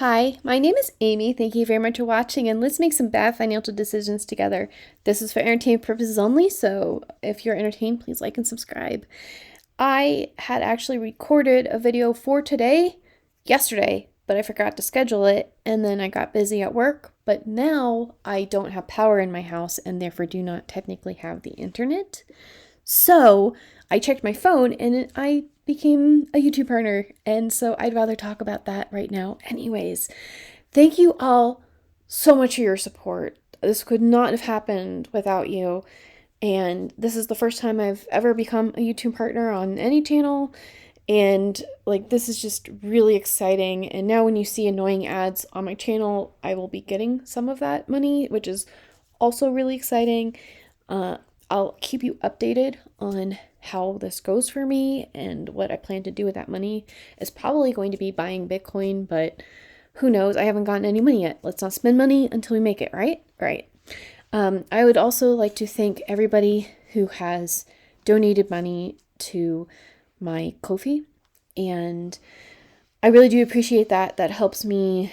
Hi, my name is Amy. Thank you very much for watching, and let's make some bad financial decisions together. This is for entertainment purposes only, so if you're entertained, please like and subscribe. I had actually recorded a video for today, yesterday, but I forgot to schedule it, and then I got busy at work. But now I don't have power in my house and therefore do not technically have the internet. So I checked my phone and I became a YouTube partner. And so I'd rather talk about that right now. Anyways, thank you all so much for your support. This could not have happened without you. And this is the first time I've ever become a YouTube partner on any channel. And this is just really exciting. And now when you see annoying ads on my channel, I will be getting some of that money, which is also really exciting. I'll keep you updated on how this goes for me and what I plan to do with that money. It's probably going to be buying Bitcoin, but who knows? I haven't gotten any money yet. Let's not spend money until we make it, right? Right. I would also like to thank everybody who has donated money to my Ko-fi, and I really do appreciate that. That helps me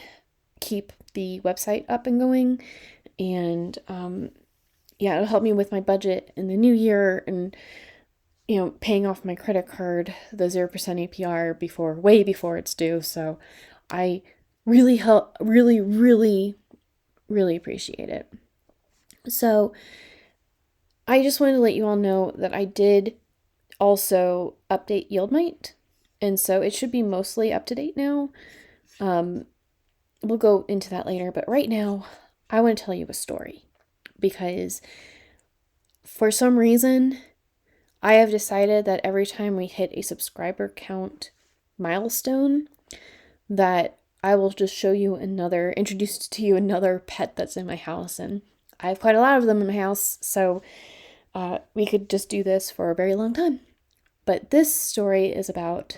keep the website up and going, and it'll help me with my budget in the new year and, paying off my credit card, the 0% APR way before it's due. So I really appreciate it. So I just wanted to let you all know that I did also update YieldMite, and so it should be mostly up to date now. We'll go into that later, but right now I want to tell you a story. Because for some reason, I have decided that every time we hit a subscriber count milestone, that I will just introduce to you another pet that's in my house. And I have quite a lot of them in my house, so we could just do this for a very long time. But this story is about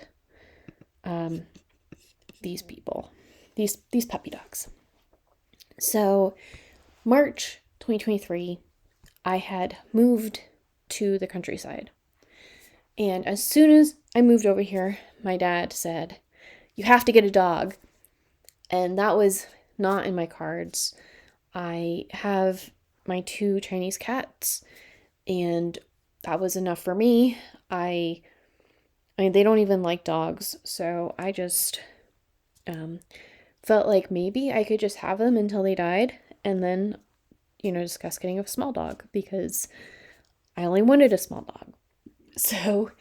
these people, these puppy dogs. So March 2023, I had moved to the countryside. And as soon as I moved over here, my dad said, "You have to get a dog." And that was not in my cards. I have my 2 Chinese cats, and that was enough for me. I mean, they don't even like dogs, so I just felt like maybe I could just have them until they died, and then discuss getting a small dog, because I only wanted a small dog. So,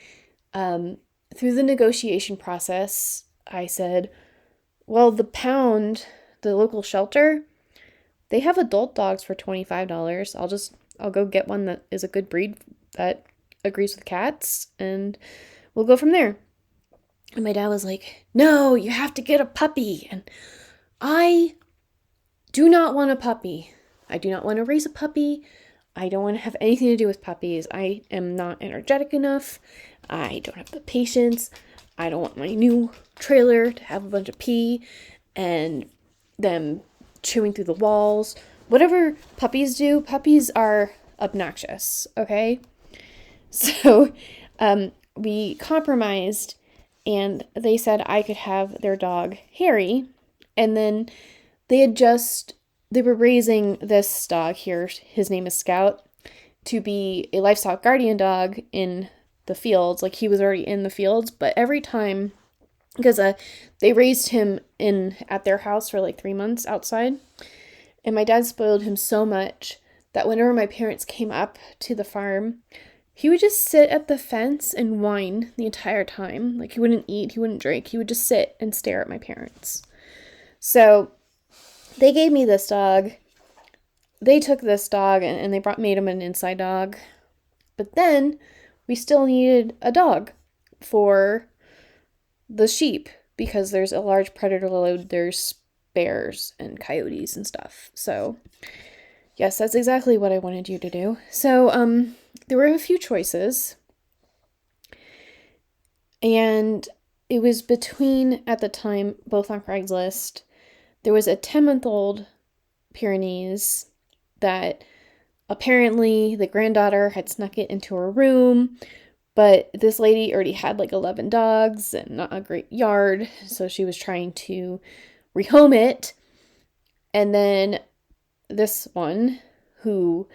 through the negotiation process, I said, well, the local shelter, they have adult dogs for $25. I'll go get one that is a good breed that agrees with cats, and we'll go from there. And my dad was like, "No, you have to get a puppy." And I do not want a puppy. I do not want to raise a puppy. I don't want to have anything to do with puppies. I am not energetic enough. I don't have the patience. I don't want my new trailer to have a bunch of pee and them chewing through the walls. Whatever puppies do, puppies are obnoxious, okay? So we compromised, and they said I could have their dog, Harry, and then they were raising this dog here, his name is Scout, to be a livestock guardian dog in the fields. Like, he was already in the fields, but every time, because they raised him at their house for 3 months outside, and my dad spoiled him so much that whenever my parents came up to the farm, he would just sit at the fence and whine the entire time. He wouldn't eat, he wouldn't drink, he would just sit and stare at my parents. So they gave me this dog. They took this dog and they made him an inside dog. But then we still needed a dog for the sheep, because there's a large predator load. There's bears and coyotes and stuff. So yes, that's exactly what I wanted you to do. So there were a few choices. And it was between, at the time, both on Craigslist. There was a 10-month-old Pyrenees that apparently the granddaughter had snuck it into her room, but this lady already had 11 dogs and not a great yard, so she was trying to rehome it. And then this one, who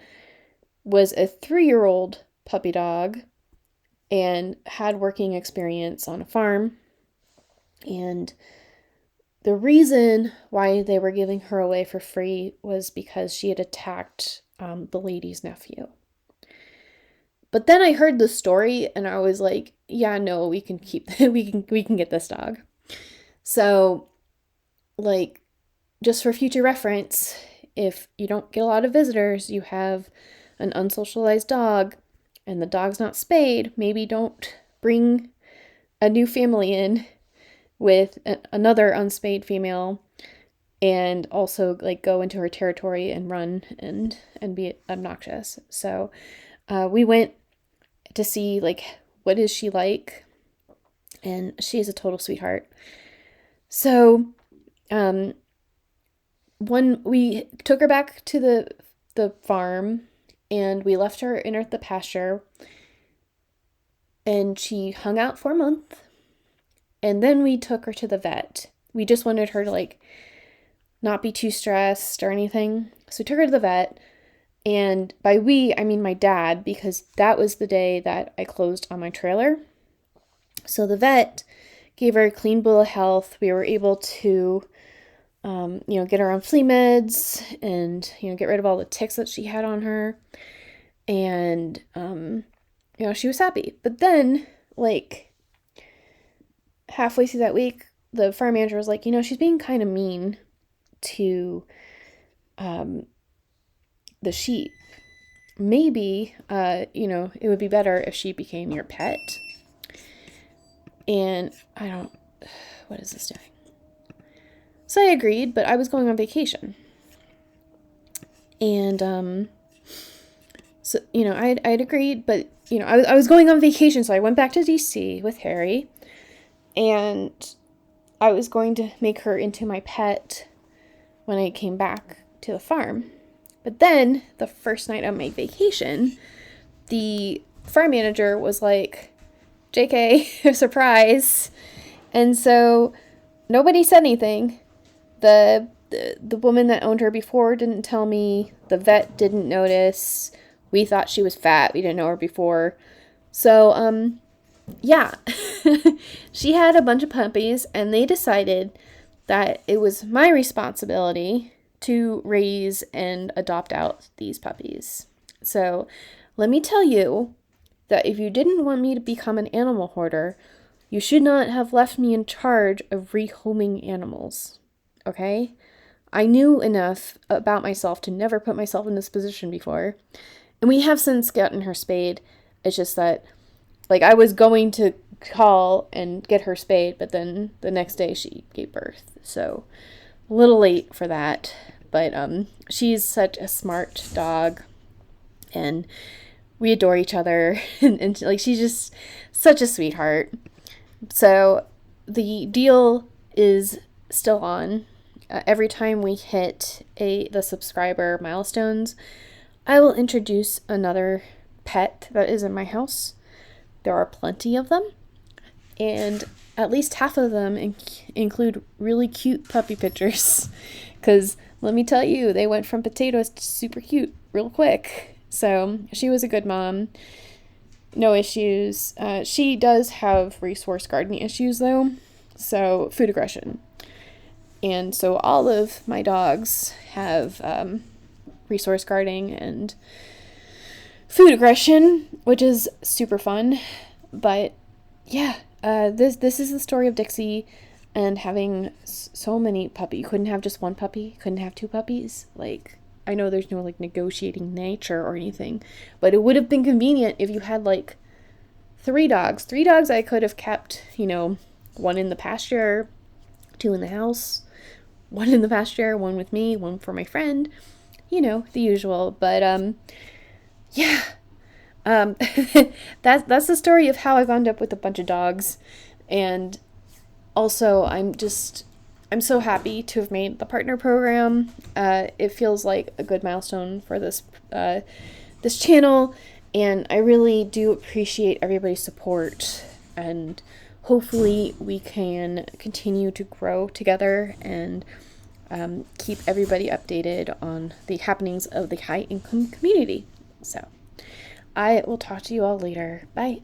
was a 3-year-old puppy dog and had working experience on a farm. And the reason why they were giving her away for free was because she had attacked the lady's nephew. But then I heard the story and I was like, yeah, no, we can keep we can get this dog. So, like, just for future reference, if you don't get a lot of visitors, you have an unsocialized dog and the dog's not spayed, maybe don't bring a new family in with another unspayed female and also like go into her territory and run and be obnoxious. So we went to see like what is she like, and she's a total sweetheart. So when we took her back to the farm and we left her in the pasture, and she hung out for a month, and then we took her to the vet. We just wanted her to like not be too stressed or anything. So we took her to the vet, and by we, I mean my dad, because that was the day that I closed on my trailer. So the vet gave her a clean bill of health. We were able to, get her on flea meds and, get rid of all the ticks that she had on her. And, she was happy. But then, like, halfway through that week, the farm manager was like, she's being kind of mean to the sheep. Maybe, it would be better if she became your pet. And what is this doing? So I agreed, but I was going on vacation. And, so, I'd agreed, but, I was going on vacation, so I went back to DC with Harry, and I was going to make her into my pet when I came back to the farm. But then, the first night of my vacation, the farm manager was like, JK, surprise. And so nobody said anything. The woman that owned her before didn't tell me. The vet didn't notice. We thought she was fat. We didn't know her before. So, yeah. She had a bunch of puppies, and they decided that it was my responsibility to raise and adopt out these puppies. So, let me tell you that if you didn't want me to become an animal hoarder, you should not have left me in charge of rehoming animals. Okay? I knew enough about myself to never put myself in this position before. And we have since gotten her spayed. It's just that, like, I was going to call and get her spayed, but then the next day she gave birth. So, a little late for that. But she's such a smart dog. And we adore each other. and like, she's just such a sweetheart. So, the deal is still on. Every time we hit the subscriber milestones, I will introduce another pet that is in my house. There are plenty of them, and at least half of them include really cute puppy pictures, because let me tell you, they went from potatoes to super cute real quick. So she was a good mom. No issues. She does have resource gardening issues though, so food aggression. And so all of my dogs have resource guarding and food aggression, which is super fun. But yeah, this is the story of Dixie and having so many puppies. You couldn't have just one puppy, couldn't have two puppies. Like, I know there's no like negotiating nature or anything, but it would have been convenient if you had like 3 dogs. 3 dogs I could have kept, one in the pasture, 2 in the house. 1 in the pasture, 1 with me, 1 for my friend, the usual. But yeah, that's the story of how I've ended up with a bunch of dogs. And also, I'm so happy to have made the partner program. It feels like a good milestone for this channel, and I really do appreciate everybody's support and hopefully we can continue to grow together and keep everybody updated on the happenings of the high income community. So I will talk to you all later. Bye.